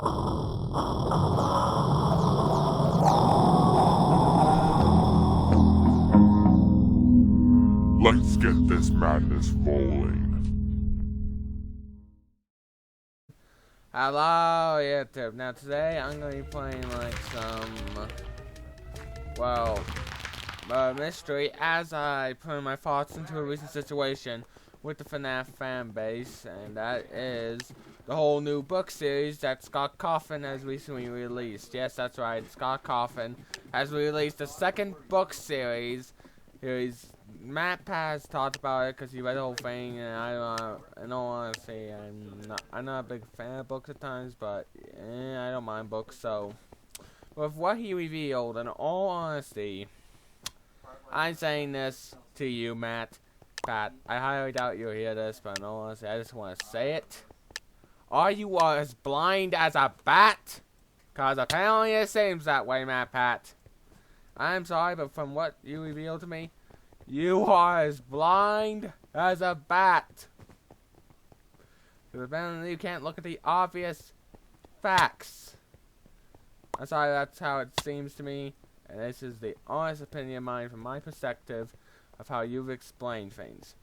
Let's get this madness rolling. Hello, YouTube. Now today I'm going to be playing like some, mystery as I put my thoughts into a recent situation with the FNAF fan base, and that is the whole new book series that Scott Cawthon has recently released. Yes, that's right. Scott Cawthon has released the second book series. MATTPAT has talked about it because he read the whole thing, and I don't want to say I'm not a big fan of books at times, but I don't mind books. So, with what he revealed, in all honesty, I'm saying this to you, MATTPAT. I highly doubt you'll hear this, but in all honesty, I just want to say it. Are you as blind as a bat? Because apparently it seems that way, MATTPAT. I'm sorry, but from what you revealed to me, you are as blind as a bat. Because apparently you can't look at the obvious facts. I'm sorry, that's how it seems to me. And this is the honest opinion of mine from my perspective of how you've explained things.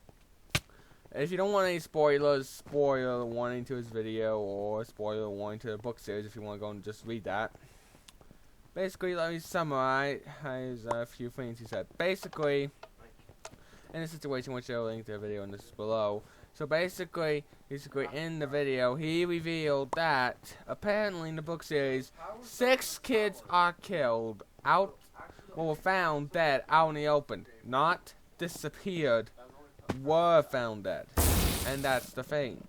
If you don't want any spoilers, spoiler warning to his video, or spoiler warning to the book series if you want to go and just read that. Basically, let me summarize a few things he said. Basically, in a situation which I'll link to the video in this below. So basically in the video, he revealed that apparently in the book series, 6 kids are killed were found dead out in the open. Not disappeared, were found dead. And that's the thing.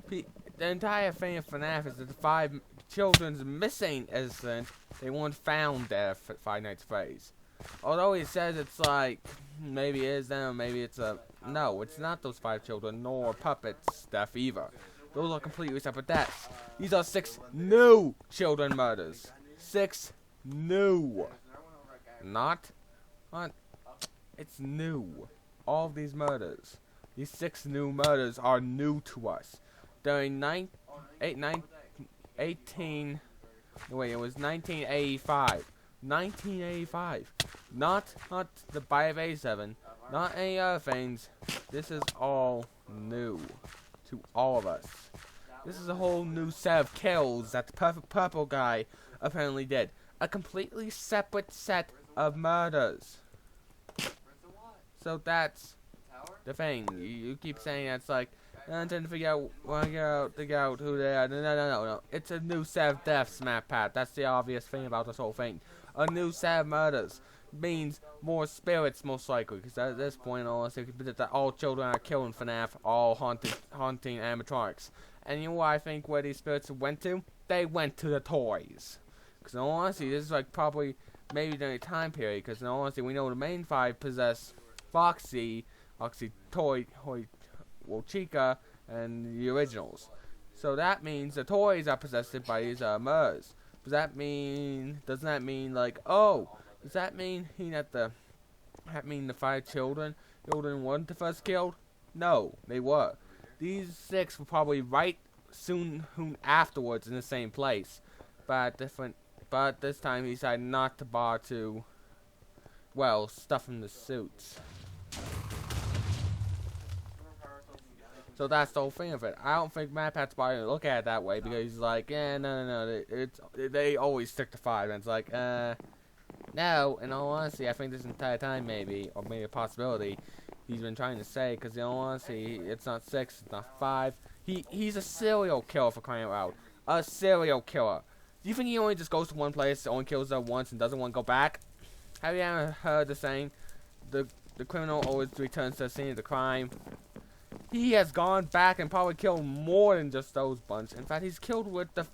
The entire thing of FNAF is that the 5 children's missing incident, they weren't found dead at Five Nights at Freddy's. Although he says it's like, maybe it is them, maybe it's a... No, it's not those 5 children, nor puppets' death either. Those are completely separate deaths. These are 6 new children murders. 6 new. Not, it's new. All of these murders. These 6 new murders are new to us. During 1985. 1985. Not the Bite of 87. Not any other things. This is all new to all of us. This is a whole new set of kills that the Perfect Purple guy apparently did. A completely separate set of murders. So that's the thing. You keep saying that's like, I'm trying to figure out who they are. No. It's a new set of deaths, MATTPAT. That's the obvious thing about this whole thing. A new set of murders means more spirits, most likely. Because at this point, all children are killing FNAF, all haunting animatronics. And you know what I think where these spirits went to? They went to the toys. Because in all honesty, this is like probably maybe during a time period. Because in all honesty, we know the main 5 possess Foxy, Toy, Chica, and the originals. So that means the toys are possessed by these murders. Doesn't that mean like, oh, does that mean the 5 children weren't the first killed? No, they were. These 6 were probably right soon afterwards in the same place. But this time he decided not to bother to, well, stuff in the suits. So that's the whole thing of it. I don't think MATTPAT's probably gonna look at it that way because he's like, no. They always stick to 5, and it's like, no. In all honesty, I think this entire time maybe a possibility he's been trying to say, because in all honesty, it's not 6, it's not 5. He's a serial killer, for crying out loud. A serial killer. Do you think he only just goes to one place, only kills there once, and doesn't want to go back? Have you ever heard the saying, the criminal always returns to the scene of the crime? He has gone back and probably killed more than just those bunch. In fact, he's killed with the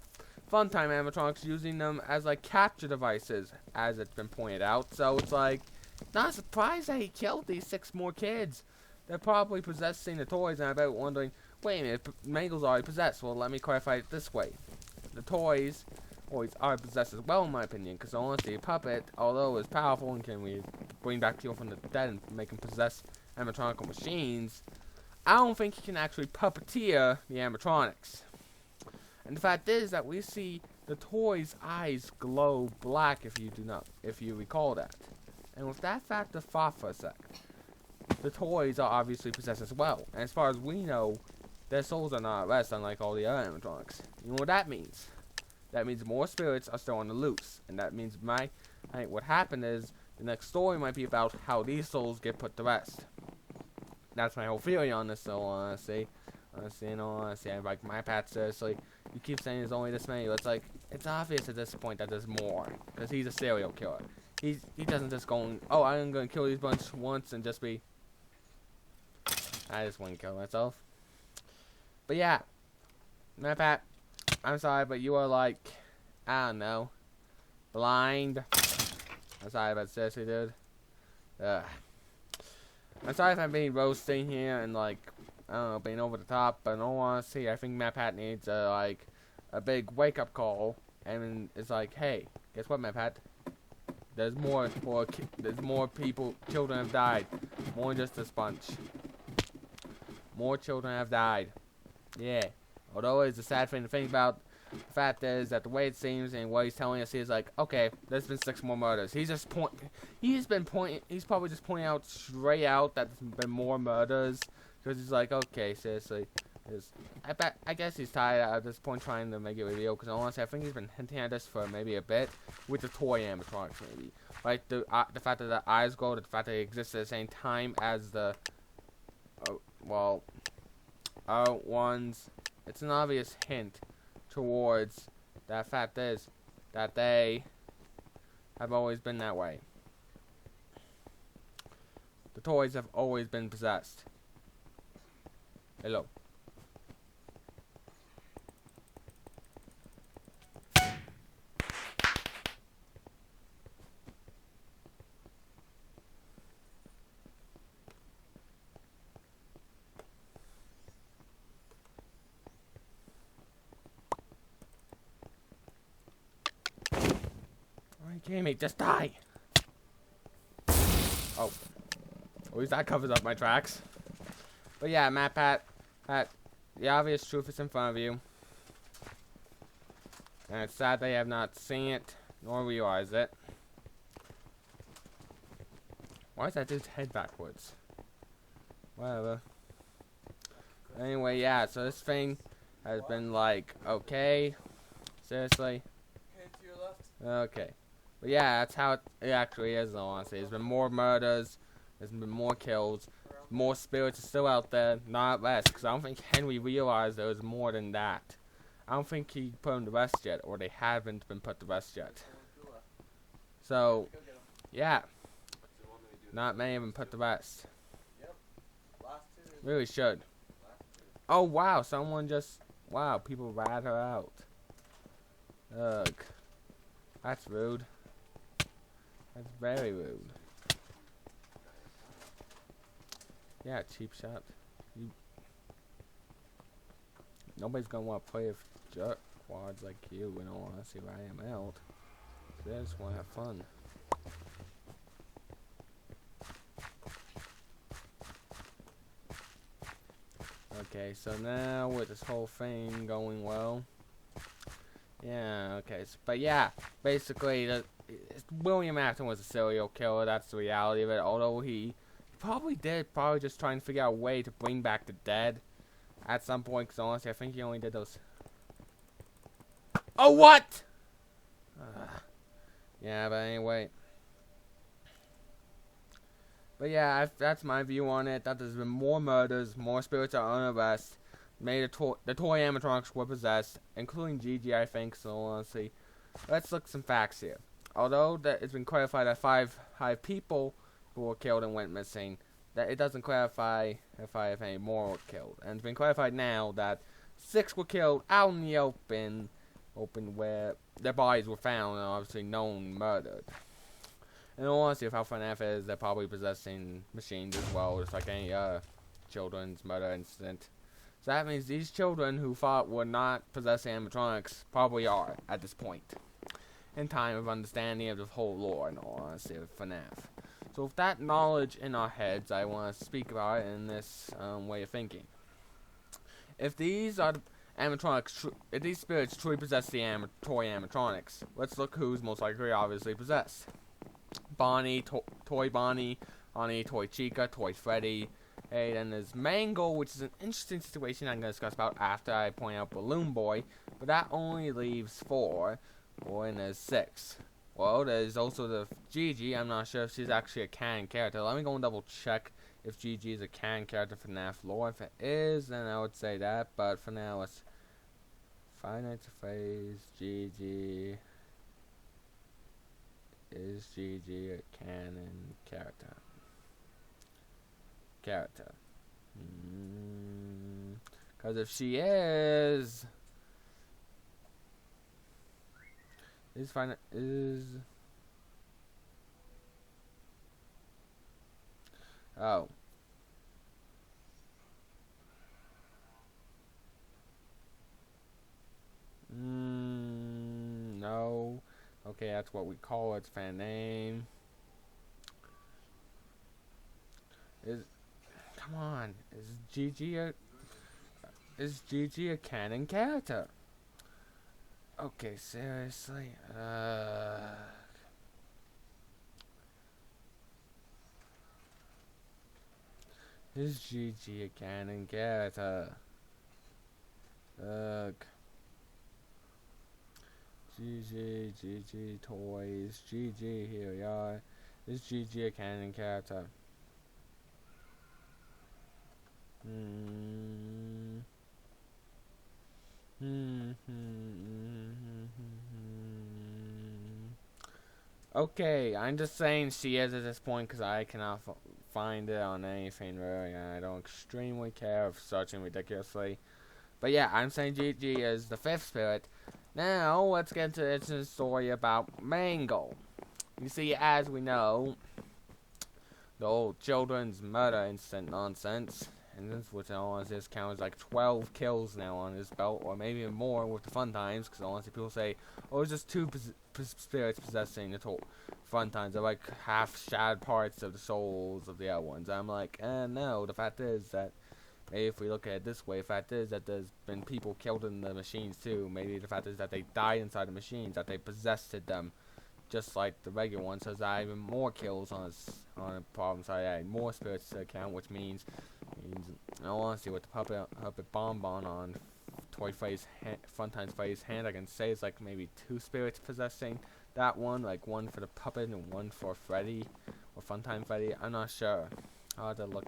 Funtime animatronics, using them as like capture devices, as it's been pointed out. So it's like, not surprised that he killed these 6 more kids. They're probably possessing the toys, and I bet wondering, wait a minute, Mangle's already possessed. Well, let me clarify it this way. The toys always are possessed as well, in my opinion, because honestly, a puppet, although it's powerful and can bring back people from the dead and make them possess animatronical machines, I don't think he can actually puppeteer the animatronics. And the fact is that we see the toy's eyes glow black if you recall that. And with that fact of thought for a sec, the toys are obviously possessed as well. And as far as we know, their souls are not at rest, unlike all the other animatronics. You know what that means? That means more spirits are still on the loose. And that means what happened is, the next story might be about how these souls get put to rest. That's my whole theory on this, so honestly, I'm like, MATTPAT, seriously, you keep saying there's only this many. It's like, it's obvious at this point that there's more. Because he's a serial killer. He doesn't just go, oh, I'm going to kill these bunch once and just be, I just want to kill myself. But yeah, MATTPAT, I'm sorry, but you are like, I don't know, blind. I'm sorry, but seriously, dude. I'm sorry if I'm being roasting here and like, I don't know, being over the top, but in all honesty, I think MATTPAT needs a big wake up call, and it's like, hey, guess what, MATTPAT? There's more people, children have died, more than just a sponge. More children have died. Yeah. Although it's a sad thing to think about, the fact is that the way it seems and what he's telling us is like, okay, there's been 6 more murders. He's probably just pointing out straight out that there's been more murders, because he's like, okay, seriously, I guess he's tired at this point trying to make it real, because honestly, I think he's been hinting at this for maybe a bit with the toy animatronics, maybe like the fact that the eyes glow, the fact that they exist at the same time as the ones. It's an obvious hint towards that fact is that they have always been that way. The toys have always been possessed. Hello. Jamie, just die! Oh. At least that covers up my tracks. But yeah, MATTPAT, the obvious truth is in front of you. And it's sad they have not seen it, nor realized it. Why is that dude's head backwards? Whatever. Anyway, yeah, so this thing has been like, okay. Seriously? Okay, to your left. Okay. But yeah, that's how it actually is, honestly. There's been more murders, there's been more kills, more spirits are still out there, not less, because I don't think Henry realized there was more than that. I don't think he put them to rest yet, or they haven't been put to rest yet. So, yeah, not many of them put to rest. Really should. Oh, wow, someone just, wow, people rat her out. Ugh. That's rude. That's very rude. Yeah, cheap shot. Nobody's gonna want to play with jerkwads like you when I want to see where I am out. So they just want to have fun. Okay, so now with this whole thing going well. Yeah, okay, so, but yeah, basically, William Afton was a serial killer, that's the reality of it, although he probably just trying to figure out a way to bring back the dead at some point, because honestly, I think he only did those. Oh, what? Yeah, but anyway. But yeah, that's my view on it, that there's been more murders, more spirits are on arrest. The toy animatronics were possessed, including Gigi, I think, so honestly. Let's look at some facts here. Although it's been clarified that five people who were killed and went missing, that it doesn't clarify if any more were killed. And it's been clarified now that 6 were killed out in the open where their bodies were found and obviously known murdered. And honestly, if how FNAF is, they're probably possessing machines as well, just like any children's murder incident. So that means these children who thought were not possessing animatronics probably are at this point in time of understanding of the whole lore and all honesty of FNAF. So with that knowledge in our heads, I want to speak about it in this way of thinking. If these are animatronics, if these spirits truly possess the toy animatronics. Let's look who's most likely obviously possessed. Bonnie, Toy Bonnie, Toy Chica, Toy Freddy. Hey, then there's Mangle, which is an interesting situation I'm going to discuss about after I point out Balloon Boy. But that only leaves 4. Or then there's 6. Well, there's also the Gigi. I'm not sure if she's actually a canon character. Let me go and double check if Gigi is a canon character for FNAF lore. If it is, then I would say that. But for now, let's Five Nights at Freddy's, Gigi. Is Gigi a canon character? Because if she is fine is oh no. Okay, that's what we call its fan name. Come on, is Gigi a canon character? Okay, seriously. Is Gigi a canon character? Gigi toys, Gigi, here we are. Is Gigi a canon character? Okay, I'm just saying she is at this point because I cannot find it on anything really, and I don't extremely care of searching ridiculously. But yeah, I'm saying Gigi is the 5th spirit. Now, let's get into the story about Mangle. You see, as we know, the old children's murder incident nonsense, and this, which on this count, is like 12 kills now on his belt, or maybe even more with the fun times, because honestly people say, oh, it's just 2 spirits possessing the fun times. They're like half-shattered parts of the souls of the other ones. I'm like, no, the fact is that, maybe if we look at it this way, the fact is that there's been people killed in the machines too. Maybe the fact is that they died inside the machines, that they possessed them, just like the regular ones. So there's even more kills on a problem side, adding more spirits to the account, which means I want to see what the puppet bonbon on Toy Freddy's Funtime's Freddy's hand. I can say it's like maybe 2 spirits possessing that one, like 1 for the puppet and 1 for Freddy or Funtime Freddy. I'm not sure. I'll have to look.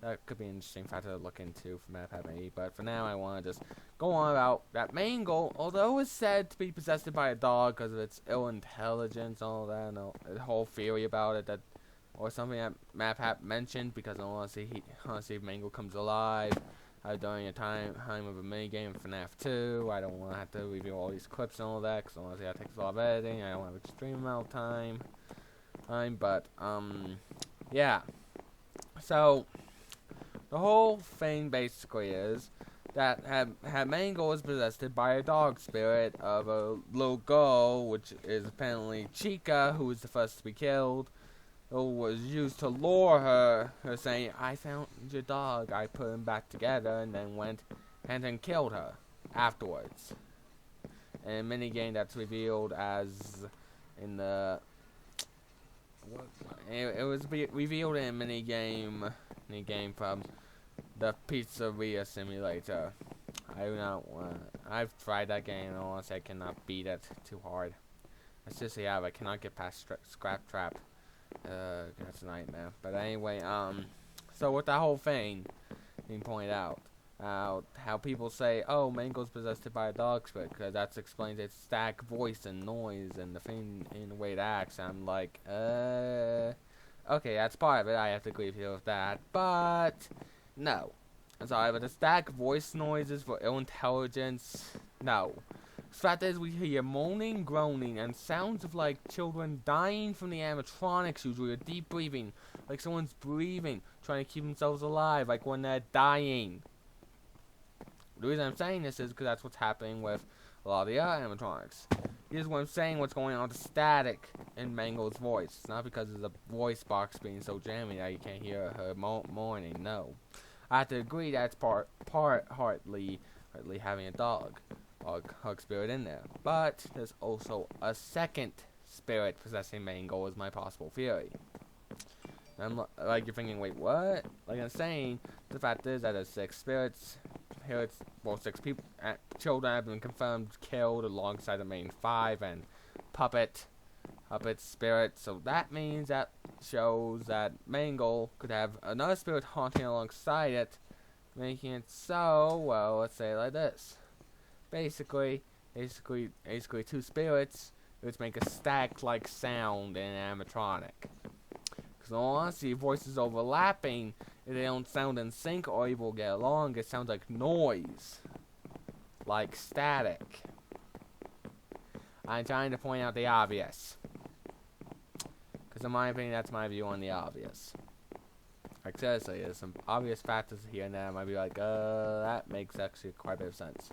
That could be an interesting factor to look into for MATTPAT. But for now, I want to just go on about that Mangle. Although it's said to be possessed by a dog because of its ill intelligence, all that, and the whole theory about it, that, or something that MATTPAT mentioned, because I want to see if Mangle comes alive during a time of a minigame in FNAF 2. I don't want to have to review all these clips and all that, because I want to see that takes a lot of editing. I don't have extreme amount of time. But yeah. So the whole thing basically is that Mangle is possessed by a dog spirit of a little girl, which is apparently Chica, who was the first to be killed, who was used to lure her saying, I found your dog, I put him back together, and then went and then killed her afterwards. And a minigame that's revealed as in the... It was revealed in a minigame from the Pizzeria Simulator. I've tried that game and honestly I cannot beat it too hard. I seriously have. I cannot get past Scrap Trap. That's a nightmare. But anyway, so with the whole thing being pointed out, how people say, oh, Mangle's possessed by a dog spirit, because that explains its static voice and noise and the thing in the way it acts. I'm like, okay, that's part of it. I have to agree with you with that. But no, I'm sorry, but the static voice noises for ill intelligence, no. The fact is, we hear moaning, groaning, and sounds of like children dying from the animatronics, usually a deep breathing, like someone's breathing, trying to keep themselves alive, like when they're dying. The reason I'm saying this is because that's what's happening with a lot of the other animatronics. Here's what I'm saying, what's going on with the static in Mangle's voice. It's not because of the voice box being so jammy that you can't hear her moaning, no. I have to agree that's partly currently having a dog hug spirit in there. But there's also a second spirit possessing Mangle is my possible theory. And I'm like, you're thinking, wait, what? Like I'm saying, the fact is that there's 6 spirits. Here it's, well, 6 people, children have been confirmed killed alongside the main 5 and puppet spirit. So that means that shows that Mangle could have another spirit haunting alongside it, making it so, well, let's say it like this. Basically 2 spirits, which make a static-like sound in animatronic. Because in all honesty, voices overlapping, if they don't sound in sync or even get along, it sounds like noise. Like static. I'm trying to point out the obvious. Because in my opinion, that's my view on the obvious. Like seriously, there's some obvious factors here and there. I might be like, that makes actually quite a bit of sense.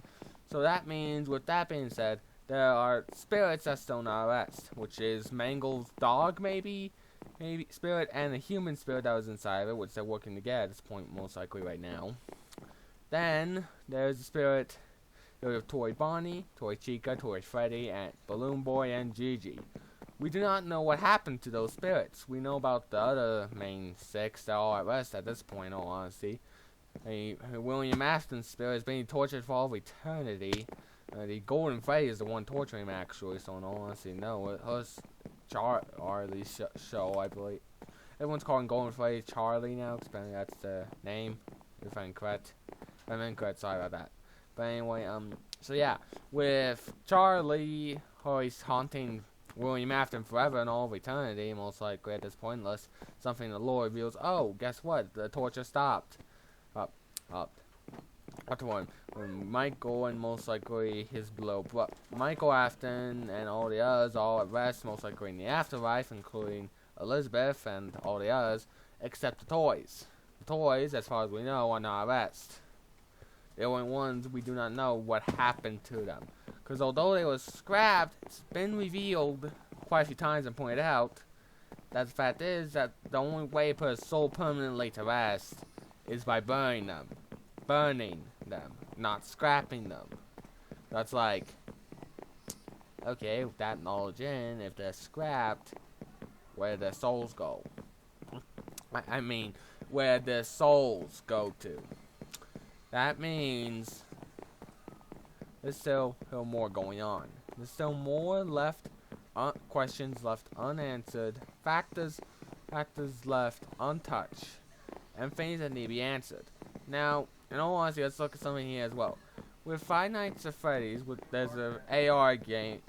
So that means, with that being said, there are spirits that still not rest, which is Mangle's dog, maybe spirit, and a human spirit that was inside of it, which they're working together at this point, most likely right now. Then there's the spirit of Toy Bonnie, Toy Chica, Toy Freddy, and Balloon Boy, and Gigi. We do not know what happened to those spirits. We know about the other main 6 that are all at rest at this point, in all honesty. William Afton's spirit is being tortured for all eternity. The Golden Freddy is the one torturing him, actually, so in all honesty, no. It was Charlie's show, I believe. Everyone's calling Golden Freddy Charlie now, because apparently that's the name, if I'm incorrect. If I'm incorrect, sorry about that. But anyway, so yeah, with Charlie, he's haunting William Afton forever and all of eternity, most likely at this point, unless something in the lore reveals, oh, guess what, the torture stopped. After one, Michael and most likely his below Michael Afton and all the others all at rest, most likely in the afterlife, including Elizabeth and all the others, except the toys. The toys, as far as we know, are not at rest. The only ones we do not know what happened to them. Because although they were scrapped, it's been revealed quite a few times and pointed out that the fact is that the only way to put a soul permanently to rest is by burning them. Burning them, not scrapping them. That's like, okay, with that knowledge in, if they're scrapped, where their souls go? I mean, where their souls go to. That means there's still more going on. There's still more questions left unanswered, factors left untouched, and things that need to be answered. Now, in all honesty, let's look at something here as well. With Five Nights at Freddy's, there's a AR game,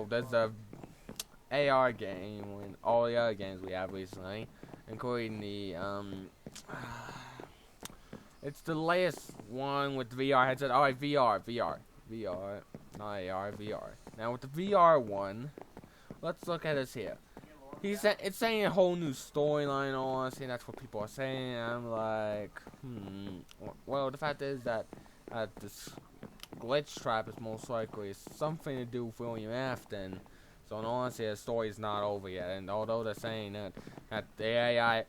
there's a AR game in all the other games we have recently, including the it's the latest one with the VR headset. Alright, VR, not AR, VR. Now with the VR one, let's look at this here. It's saying a whole new storyline, honestly, and that's what people are saying. I'm like, well, the fact is that this glitch trap is most likely something to do with William Afton. So, in all honesty, the story is not over yet. And although they're saying that the AI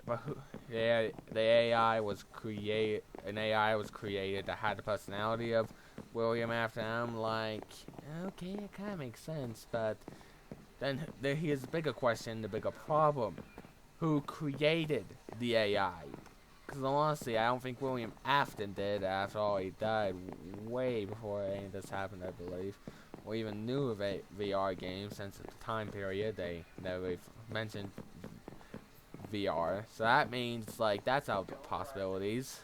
was created, an AI was created that had the personality of William Afton, I'm like, okay, it kind of makes sense, but then here's the bigger question, the bigger problem. Who created the AI? Because honestly, I don't think William Afton did. After all, he died way before any of this happened, I believe. Or even knew of a VR game, since at the time period they never mentioned VR. So that means, like, that's out of possibilities.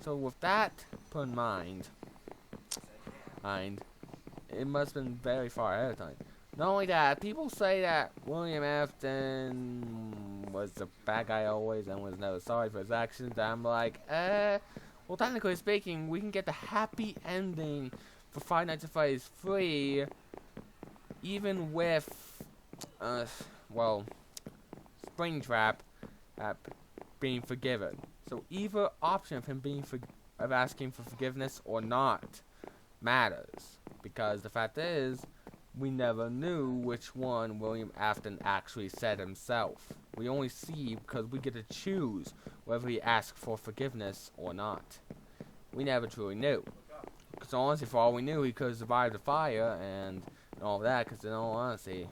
So with that put in mind, it must have been very far ahead of time. Not only that, people say that William Afton was the bad guy always and was never sorry for his actions. I'm like, well, technically speaking, we can get the happy ending for Five Nights at Freddy's 3, even with, Springtrap being forgiven. So either option of him of asking for forgiveness or not matters, because the fact is, we never knew which one William Afton actually said himself. We only see because we get to choose whether he asked for forgiveness or not. We never truly knew. Because honestly, for all we knew, he could have survived the fire and all that. Because in all honesty,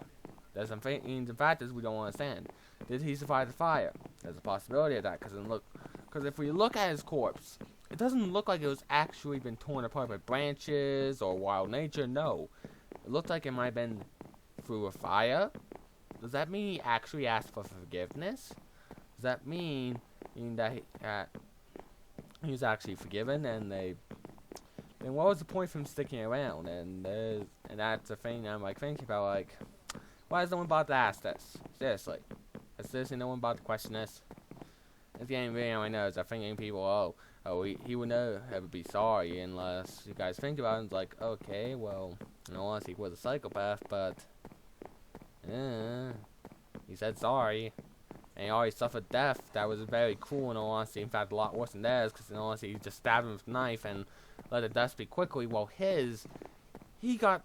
there's some things and factors we don't understand. Did he survive the fire? There's a possibility of that. Because if we look at his corpse, it doesn't look like it was actually been torn apart by branches or wild nature. No, it looked like it might have been through a fire. Does that mean he actually asked for forgiveness? Does that mean that he was actually forgiven, and then what was the point from sticking around? And that's the thing I'm like thinking about, like, why has no one bothered to ask this? Seriously, has seriously no one bothered to question this? At the end of the video, I know is I thinking people, he would never ever be sorry unless you guys think about it. And it's like, okay, well, in all honesty, he was a psychopath, but he said sorry. And he already suffered death. That was very cruel in all honesty. In fact, a lot worse than theirs, because in all honesty, he just stabbed him with a knife and let the death speak quickly. While he got,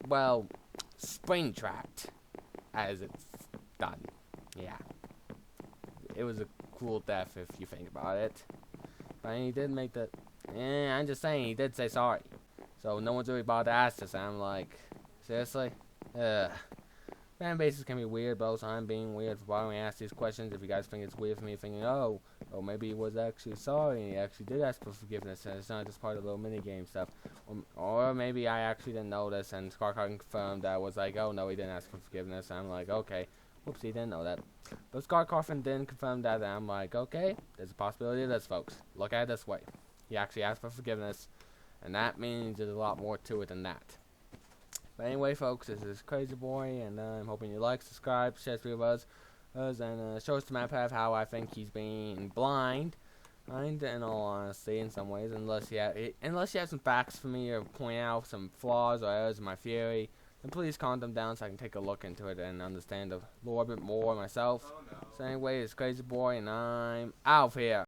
well, spring trapped as it's done. Yeah. It was a cruel death if you think about it. But he did make the, I'm just saying, he did say sorry. So no one's really bothered to ask this. I'm like, seriously? Fan bases can be weird, but also I'm being weird for bothering to ask these questions. If you guys think it's weird for me thinking, oh, maybe he was actually sorry and he actually did ask for forgiveness and it's not just part of the little mini-game stuff. Or maybe I actually didn't know this and Scar confirmed that was like, oh no, he didn't ask for forgiveness. I'm like, okay. Whoops, he didn't know that. But Scar Coffin didn't confirm that, and I'm like, okay, there's a possibility of this, folks. Look at it this way. He actually asked for forgiveness, and that means there's a lot more to it than that. But anyway, folks, this is Crazy Boy, and I'm hoping you like, subscribe, share this video with us, and show us the MATTPAT how I think he's being blind. In all honesty, in some ways, unless you have some facts for me or point out some flaws or errors in my theory, then please comment them down so I can take a look into it and understand the lore a bit more myself. So anyway, it's Crazy Boy, and I'm out here.